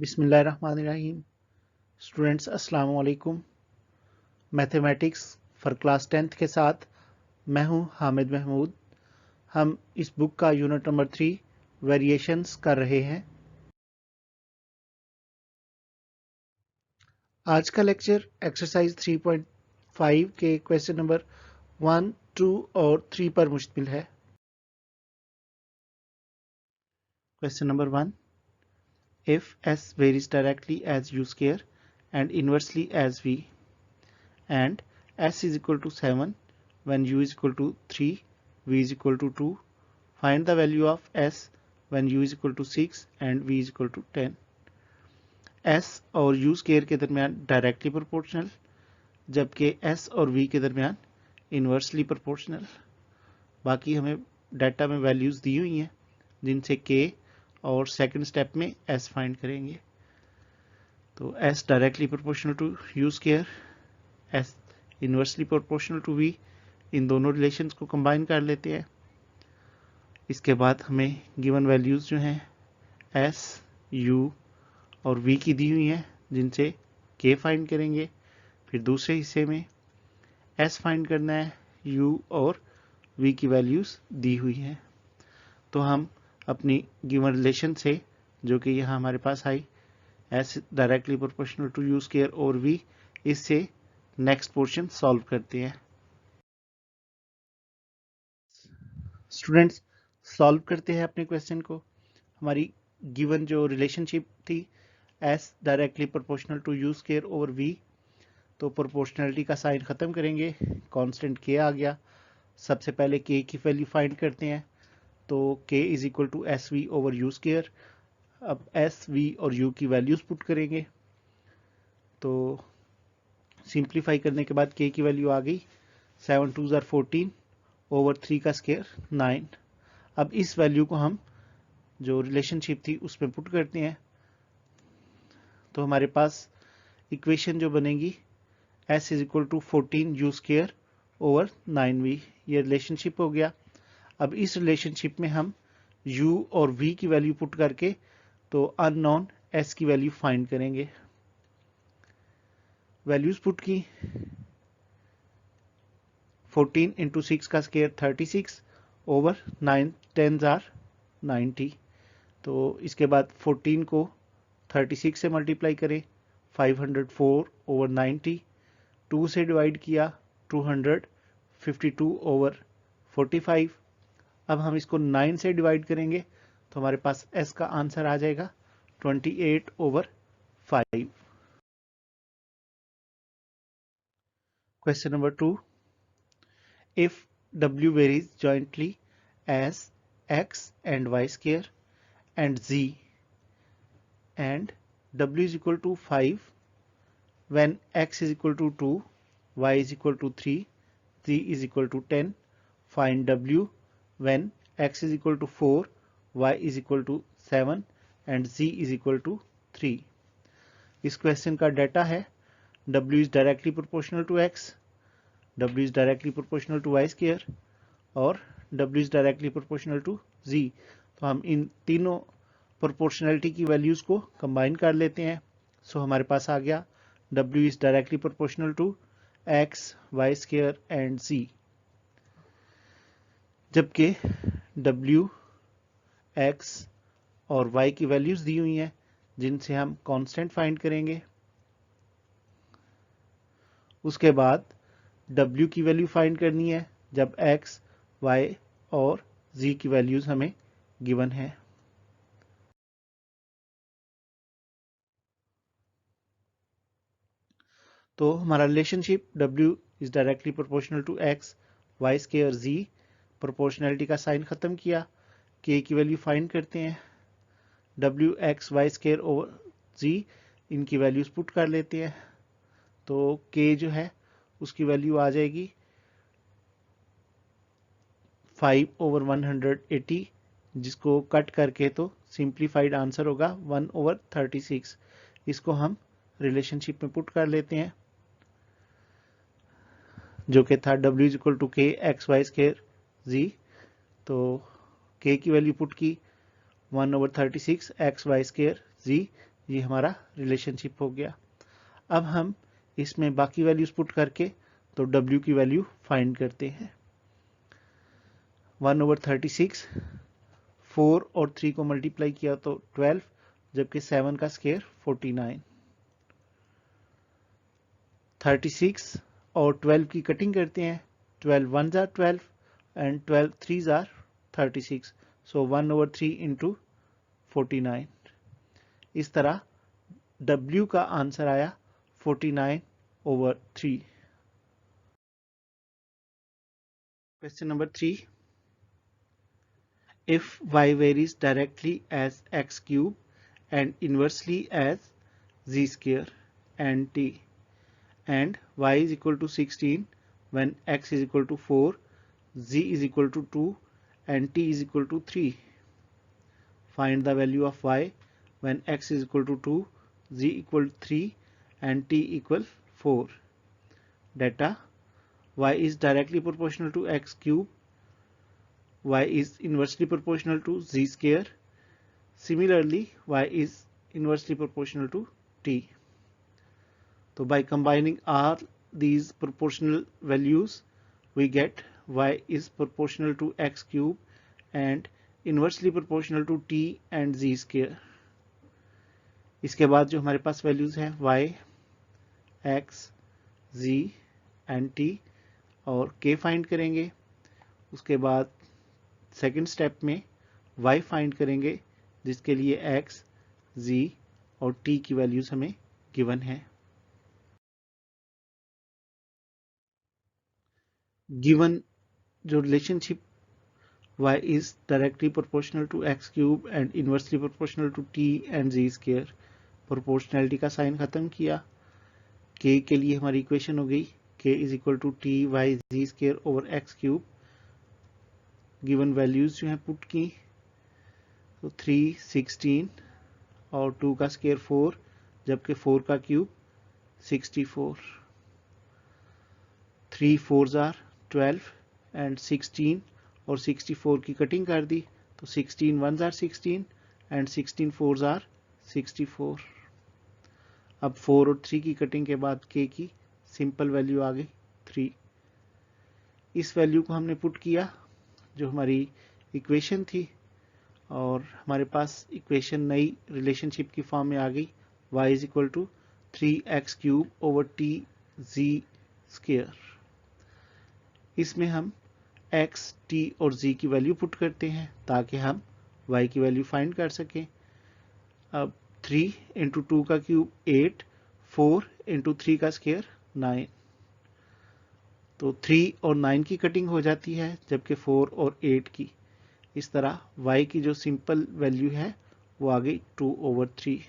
बिस्मिल्लाहिर्रहमानिर्रहीम। स्टूडेंट्स अस्सलाम वालेकुम। मैथमेटिक्स फॉर क्लास 10th के साथ मैं हूं हामिद महमूद। हम इस बुक का यूनिट नंबर 3 वेरिएशंस कर रहे हैं। आज का लेक्चर एक्सरसाइज 3.5 के क्वेश्चन नंबर 1, 2 और 3 पर मुश्तमिल है। Question number 1, if s varies directly as u square and inversely as v and s is equal to 7 when u is equal to 3, v is equal to 2, find the value of s when u is equal to 6 and v is equal to 10। s और u square के दरमियान directly proportional, जबकि s और v के दरमियान inversely proportional. बाकी हमें data में वैल्यूज दी हुई हैं जिनसे k और सेकंड स्टेप में s फाइंड करेंगे। तो s directly proportional to u square, s inversely proportional to v, इन दोनों रिलेशंस को कंबाइन कर लेते हैं। इसके बाद हमें गिवन वैल्यूज जो हैं s, u और v की दी हुई हैं जिनसे k फाइंड करेंगे। फिर दूसरे हिस्से में s फाइंड करना है, u और v की वैल्यूज दी हुई हैं। तो हम अपनी गिवन रिलेशन से, जो कि यहाँ हमारे पास आई, s directly proportional to u square और v, इससे नेक्स्ट पोर्शन सॉल्व करते हैं। स्टूडेंट्स, सॉल्व करते हैं अपने क्वेश्चन को। हमारी गिवन जो रिलेशनशिप थी s directly proportional to u square और v, तो प्रोपोर्शनलिटी का साइन ख़त्म करेंगे, कांस्टेंट k आ गया। सबसे पहले k की वैल्यू फाइंड करते हैं, तो k is equal to S V over U square. अब एस, वी और u की वैल्यूज पुट करेंगे, तो सिंप्लीफाई करने के बाद k की वैल्यू आ गई 7 2 ज़ार 14 ओवर 3 का स्क्वायर 9। अब इस वैल्यू को हम जो रिलेशनशिप थी उसमें पुट करते हैं, तो हमारे पास इक्वेशन जो बनेगी s is equal to 14 u square over 9v, ये रिलेशनशिप हो गया। अब इस रिलेशनशिप में हम u और v की वैल्यू पुट करके तो अननोन s की वैल्यू फाइंड करेंगे। वैल्यूज पुट की, 14 इंटू 6 का स्क्वायर 36 ओवर 9 10 ज़ार 90। तो इसके बाद 14 को 36 से मल्टीप्लाई करें, 504 ओवर 90, 2 से डिवाइड किया 252 ओवर 45। अब हम इसको 9 से डिवाइड करेंगे तो हमारे पास s का आंसर आ जाएगा 28 over 5। Question number 2, if w varies jointly as x and y square and z and w is equal to 5 when x is equal to 2, y is equal to 3, z is equal to 10, find w when x is equal to 4, y is equal to 7 and z is equal to 3। इस question का data है w is directly proportional to x, w is directly proportional to y square और w is directly proportional to z। तो हम इन तीनों proportionality की values को combine कर लेते हैं। सो हमारे पास आ गया w is directly proportional to x, y square and z, जबकि w, x और y की वैल्यूज दी हुई हैं जिनसे हम कांस्टेंट फाइंड करेंगे। उसके बाद w की वैल्यू फाइंड करनी है जब x, y और z की वैल्यूज हमें गिवन है। तो हमारा relationship w is directly proportional to x, y square z, proportionality का साइन खत्म किया, k की वैल्यू फाइंड करते हैं, w, x, y square over z, इनकी वैल्यूज पुट कर लेते हैं, तो k जो है उसकी वैल्यू आ जाएगी 5 ओवर 180, जिसको कट करके तो सिंप्लीफाइड आंसर होगा 1 ओवर 36। इसको हम रिलेशनशिप में पुट कर लेते हैं, जो कि था w is equal to k x y square z। तो k की वैल्यू पुट की 1 over 36 x y square z ये हमारा रिलेशनशिप हो गया। अब हम इसमें बाकी वैल्यूज पुट करके तो W की वैल्यू फाइंड करते हैं। 1/36, 4 और 3 को मल्टीप्लाई किया तो 12, जबकि 7 का स्क्वायर 49। 36 और 12 की कटिंग करते हैं। 12 1s are 12 and 12 3s are 36, so 1/3 into 49। इस तरह W का आंसर आया 49/3। Question number 3, if y varies directly as x cube and inversely as z square and t, and y is equal to 16 when x is equal to 4, z is equal to 2 and t is equal to 3. Find the value of y when x is equal to 2, z equal to 3 and t equal 4. Data: y is directly proportional to x cube, y is inversely proportional to z square. Similarly, y is inversely proportional to t. So by combining all these proportional values, we get y is proportional to x cube and inversely proportional to t and z square. इसके बाद जो हमारे पास values हैं y, x, z and t और k find करेंगे। उसके बाद second step में y फाइंड करेंगे, जिसके लिए x, z और t की वैल्यूज हमें गिवन है। गिवन जो relationship y is directly proportional to x cube and inversely proportional to t and z square, proportionality का साइन खत्म किया। k के लिए हमारी इक्वेशन हो गई k is equal to t y z square over x cube। Given values जो है पुट की, तो 3, 16 और 2 का स्क्वायर 4, जबकि 4 का क्यूब 64। 3 4s are 12 एंड 16 और 64 की कटिंग कर दी तो 16 1s are 16 and 16 4s are 64। अब 4 और 3 की कटिंग के बाद k की सिंपल वैल्यू आ गई 3। इस वैल्यू को हमने पुट किया जो हमारी इक्वेशन थी, और हमारे पास इक्वेशन नई रिलेशनशिप की फॉर्म में आ गई y is equal to 3x cube over t z square। इसमें हम x, t और z की वैल्यू पुट करते हैं ताकि हम y की वैल्यू फाइंड कर सकें। अब 3 इंटू 2 का क्यूब 8, 4 इंटू 3 का स्क्वायर 9, तो 3 और 9 की कटिंग हो जाती है, जबकि 4 और 8 की। इस तरह y की जो सिंपल वैल्यू है वो आ गई 2/3।